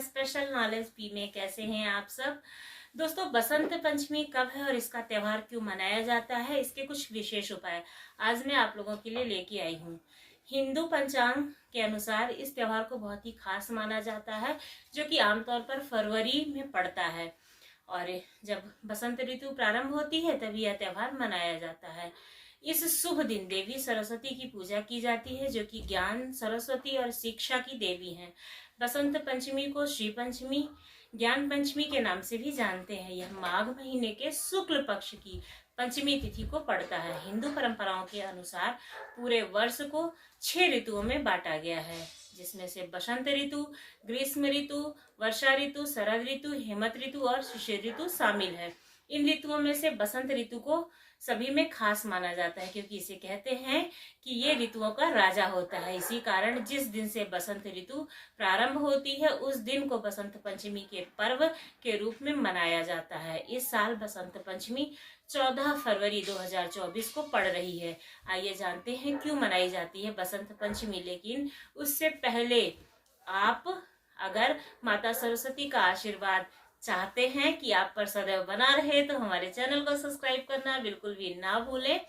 Special knowledge P में। कैसे हैं आप सब दोस्तों? बसंत पंचमी कब है और इसका त्योहार क्यों मनाया जाता है, इसके कुछ विशेष उपाय आज मैं आप लोगों के लिए लेके आई हूँ। हिंदू पंचांग के अनुसार इस त्योहार को बहुत ही खास माना जाता है, जो कि आमतौर पर फरवरी में पड़ता है और जब बसंत ऋतु प्रारंभ होती है तभी यह त्योहार मनाया जाता है। इस शुभ दिन देवी सरस्वती की पूजा की जाती है, जो कि ज्ञान, सरस्वती और शिक्षा की देवी हैं। बसंत पंचमी को श्री पंचमी, ज्ञान पंचमी के नाम से भी जानते हैं। यह माघ महीने के शुक्ल पक्ष की पंचमी तिथि को पड़ता है। हिंदू परंपराओं के अनुसार पूरे वर्ष को 6 ऋतुओं में बांटा गया है, जिसमें से बसंत ऋतु, ग्रीष्म ऋतु, वर्षा ऋतु, शरद ऋतु, हेमंत ऋतु और शिशिर ऋतु शामिल है। इन ऋतुओं में से बसंत ऋतु को सभी में खास माना जाता है, क्योंकि इसे कहते हैं कि ये ऋतुओं का राजा होता है। इसी कारण जिस दिन से बसंत ऋतु प्रारंभ होती है उस दिन को बसंत पंचमी के पर्व के रूप में मनाया जाता है। इस साल बसंत पंचमी 14 फरवरी 2024 को पड़ रही है। आइए जानते हैं क्यों मनाई जाती है बसंत पंचमी। लेकिन उससे पहले आप अगर माता सरस्वती का आशीर्वाद चाहते हैं कि आप पर सदैव बना रहे, तो हमारे चैनल को सब्सक्राइब करना बिल्कुल भी ना भूलें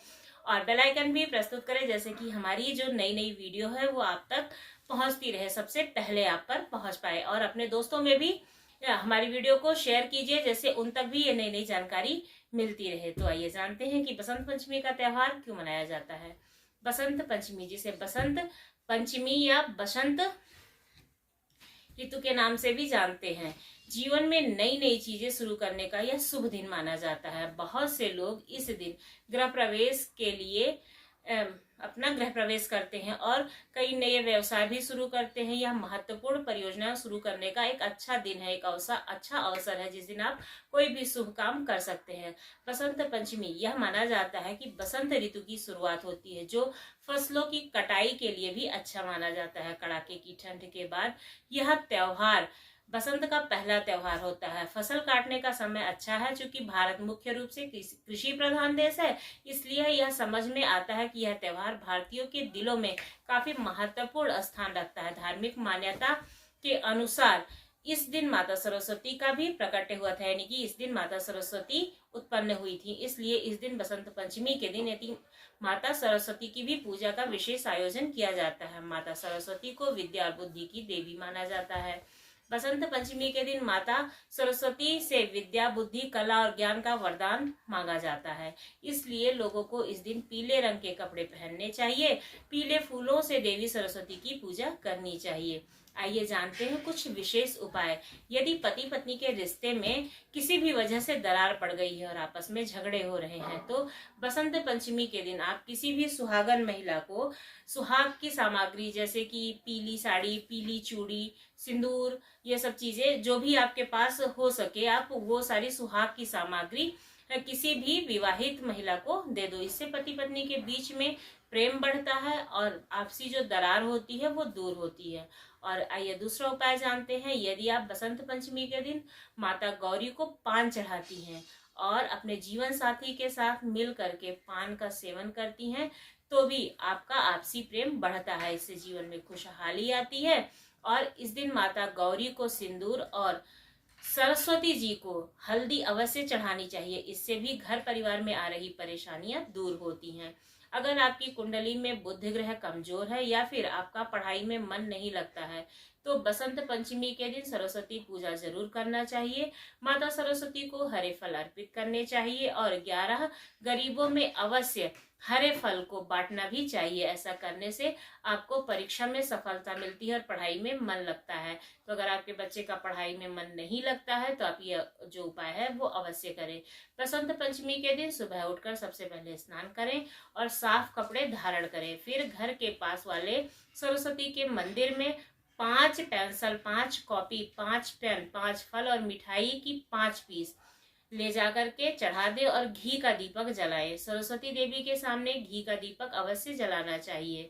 और बेल आइकन भी प्रस्तुत करें, जैसे कि हमारी जो नई नई वीडियो है वो आप तक पहुंचती रहे, सबसे पहले आप पर पहुंच पाए। और अपने दोस्तों में भी हमारी वीडियो को शेयर कीजिए, जैसे उन तक भी ये नई नई जानकारी मिलती रहे। तो आइए जानते हैं कि बसंत पंचमी का त्योहार क्यों मनाया जाता है। बसंत पंचमी, जिसे बसंत पंचमी या बसंत ऋतु के नाम से भी जानते हैं, जीवन में नई नई चीजें शुरू करने का यह शुभ दिन माना जाता है। बहुत से लोग इस दिन गृह प्रवेश के लिए अपना गृह प्रवेश करते हैं और कई नए व्यवसाय भी शुरू करते हैं। यह महत्वपूर्ण परियोजना शुरू करने का एक अच्छा दिन है, एक अच्छा अवसर है जिस दिन आप कोई भी शुभ काम कर सकते हैं। बसंत पंचमी, यह माना जाता है कि बसंत ऋतु की शुरुआत होती है, जो फसलों की कटाई के लिए भी अच्छा माना जाता है। कड़ाके की ठंड के बाद यह त्योहार बसंत का पहला त्योहार होता है। फसल काटने का समय अच्छा है, क्योंकि भारत मुख्य रूप से कृषि प्रधान देश है, इसलिए यह समझ में आता है कि यह त्योहार भारतीयों के दिलों में काफी महत्वपूर्ण स्थान रखता है। धार्मिक मान्यता के अनुसार इस दिन माता सरस्वती का भी प्रकट हुआ था, यानी कि इस दिन माता सरस्वती उत्पन्न हुई थी। इसलिए इस दिन बसंत पंचमी के दिन यदि माता सरस्वती की भी पूजा का विशेष आयोजन किया जाता है। माता सरस्वती को विद्या और बुद्धि की देवी माना जाता है। बसंत पंचमी के दिन माता सरस्वती से विद्या, बुद्धि, कला और ज्ञान का वरदान मांगा जाता है। इसलिए लोगों को इस दिन पीले रंग के कपड़े पहनने चाहिए, पीले फूलों से देवी सरस्वती की पूजा करनी चाहिए। आइए जानते हैं कुछ विशेष उपाय। यदि पति पत्नी के रिश्ते में किसी भी वजह से दरार पड़ गई है और आपस में झगड़े हो रहे हैं, तो बसंत पंचमी के दिन आप किसी भी सुहागन महिला को सुहाग की सामग्री, जैसे कि पीली साड़ी, पीली चूड़ी, सिंदूर, ये सब चीजें जो भी आपके पास हो सके, आप वो सारी सुहाग की सामग्री किसी भी विवाहित महिला को दे दो। इससे पति पत्नी के बीच में प्रेम बढ़ता है और आपसी जो दरार होती है वो दूर होती है। और आइए दूसरा उपाय जानते हैं। यदि आप बसंत पंचमी के दिन माता गौरी को पान चढ़ाती हैं और अपने जीवन साथी के साथ मिल करके पान का सेवन करती हैं, तो भी आपका आपसी प्रेम बढ़ता है। इससे जीवन में खुशहाली आती है। और इस दिन माता गौरी को सिंदूर और सरस्वती जी को हल्दी अवश्य चढ़ानी चाहिए। इससे भी घर परिवार में आ रही परेशानियां दूर होती हैं। अगर आपकी कुंडली में बुध ग्रह कमजोर है या फिर आपका पढ़ाई में मन नहीं लगता है, तो बसंत पंचमी के दिन सरस्वती पूजा जरूर करना चाहिए। माता सरस्वती को हरे फल अर्पित करने चाहिए और 11 गरीबों में अवश्य हरे फल को बांटना भी चाहिए। ऐसा करने से आपको परीक्षा में सफलता मिलती है और पढ़ाई में मन लगता है। तो अगर आपके बच्चे का पढ़ाई में मन नहीं लगता है तो आप ये जो उपाय है वो अवश्य करें। बसंत पंचमी के दिन सुबह उठकर सबसे पहले स्नान करें और साफ कपड़े धारण करें। फिर घर के पास वाले सरस्वती के मंदिर में 5 पेंसिल, 5 कॉपी, 5 पेन, 5 फल और मिठाई की 5 पीस ले जाकर के चढ़ा दे और घी का दीपक जलाए। सरस्वती देवी के सामने घी का दीपक अवश्य जलाना चाहिए।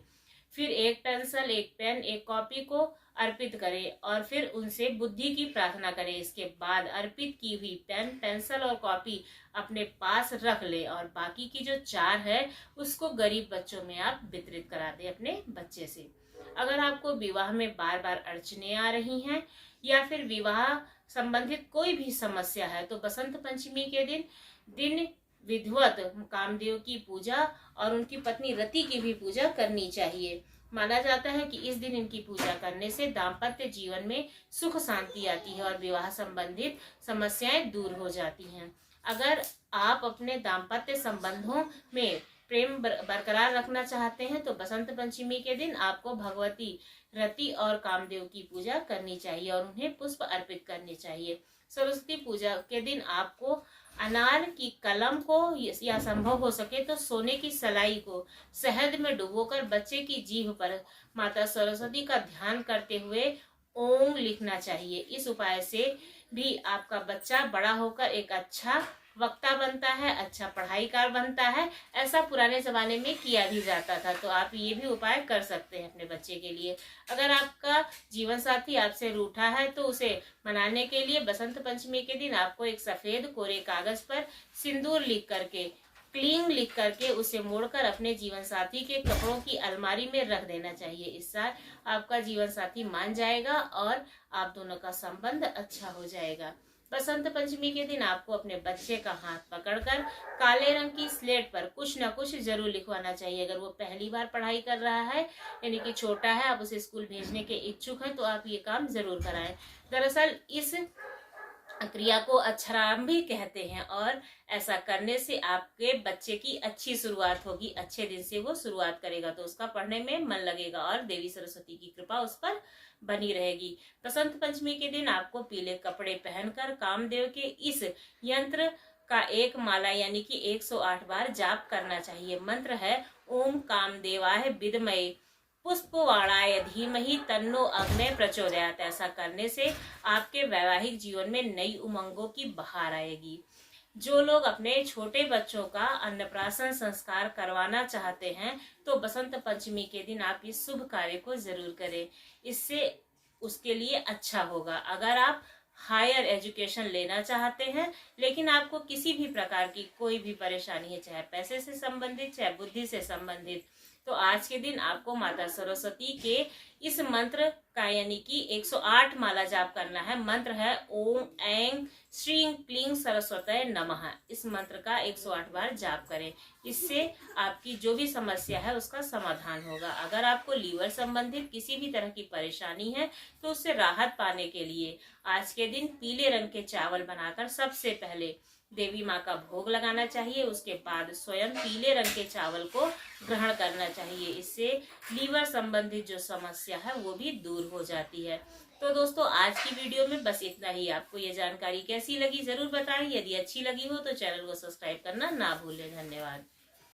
फिर 1 पेंसिल, 1 पेन, 1 कॉपी को अर्पित करें और फिर उनसे बुद्धि की प्रार्थना करें। इसके बाद अर्पित की हुई पेन, पेंसिल और कॉपी अपने पास रख ले और बाकी की जो 4 है उसको गरीब बच्चों में आप वितरित करा दें अपने बच्चे से। अगर आपको विवाह में बार बार अड़चने आ रही हैं या फिर विवाह संबंधित कोई भी समस्या है तो बसंत पंचमी के दिन विधिवत कामदेव की पूजा और उनकी पत्नी रति की भी पूजा करनी चाहिए। माना जाता है कि इस दिन इनकी पूजा करने से दाम्पत्य जीवन में सुख शांति आती है और विवाह संबंधित समस्याएं दूर हो जाती हैं। अगर आप अपने दाम्पत्य संबंधों में प्रेम बरकरार रखना चाहते हैं तो बसंत पंचमी के दिन आपको भगवती रति और कामदेव की पूजा करनी चाहिए और उन्हें पुष्प अर्पित करने चाहिए। सरस्वती पूजा के दिन आपको अनार की कलम को या संभव हो सके तो सोने की सलाई को शहद में डुबोकर बच्चे की जीभ पर माता सरस्वती का ध्यान करते हुए ओम लिखना चाहिए। इस उपाय से भी आपका बच्चा बड़ा होकर एक अच्छा वक्ता बनता है, अच्छा पढ़ाईकार बनता है। ऐसा पुराने जमाने में किया भी जाता था, तो आप ये भी उपाय कर सकते हैं अपने बच्चे के लिए। अगर आपका जीवन साथी आपसे रूठा है तो उसे मनाने के लिए बसंत पंचमी के दिन आपको एक सफेद कोरे कागज पर सिंदूर लिख करके, क्लींग लिख करके उसे मोड़कर अपने जीवन साथी के कपड़ों की अलमारी में रख देना चाहिए। इससे आपका जीवन साथी मान जाएगा और आप दोनों का संबंध अच्छा हो जाएगा। बसंत पंचमी के दिन आपको अपने बच्चे का हाथ पकड़कर काले रंग की स्लेट पर कुछ न कुछ जरूर लिखवाना चाहिए। अगर वो पहली बार पढ़ाई कर रहा है यानी कि छोटा है, आप उसे स्कूल भेजने के इच्छुक हैं, तो आप ये काम जरूर कराएं। दरअसल इस क्रिया को अक्षरारंभ भी कहते हैं और ऐसा करने से आपके बच्चे की अच्छी शुरुआत होगी। अच्छे दिन से वो शुरुआत करेगा तो उसका पढ़ने में मन लगेगा और देवी सरस्वती की कृपा उस पर बनी रहेगी। बसंत पंचमी के दिन आपको पीले कपड़े पहनकर कामदेव के इस यंत्र का एक माला यानी कि 108 बार जाप करना चाहिए। मंत्र है ओम कामदेवाय विद्महे पुष्पवाणाय धीमहि तन्नो अग्ने प्रचोदयात्। ऐसा करने से आपके वैवाहिक जीवन में नई उमंगों की बहार आएगी। जो लोग अपने छोटे बच्चों का अन्नप्राशन संस्कार करवाना चाहते हैं तो बसंत पंचमी के दिन आप इस शुभ कार्य को जरूर करें, इससे उसके लिए अच्छा होगा। अगर आप हायर एजुकेशन लेना चाहते हैं लेकिन आपको किसी भी प्रकार की कोई भी परेशानी है, चाहे पैसे से संबंधित चाहे बुद्धि से संबंधित, तो आज के दिन आपको माता सरस्वती के इस मंत्र का यानी कि 108 माला जाप करना है। मंत्र है ओम ऐं श्रीं क्लीं सरस्वतये नमः। इस मंत्र का 108 बार जाप करें, इससे आपकी जो भी समस्या है उसका समाधान होगा। अगर आपको लीवर संबंधित किसी भी तरह की परेशानी है तो उससे राहत पाने के लिए आज के दिन पीले रंग के चावल बनाकर सबसे पहले देवी माँ का भोग लगाना चाहिए। उसके बाद स्वयं पीले रंग के चावल को ग्रहण करना चाहिए। इससे लीवर संबंधित जो समस्या है वो भी दूर हो जाती है। तो दोस्तों आज की वीडियो में बस इतना ही। आपको ये जानकारी कैसी लगी जरूर बताएं। यदि अच्छी लगी हो तो चैनल को सब्सक्राइब करना ना भूलें। धन्यवाद।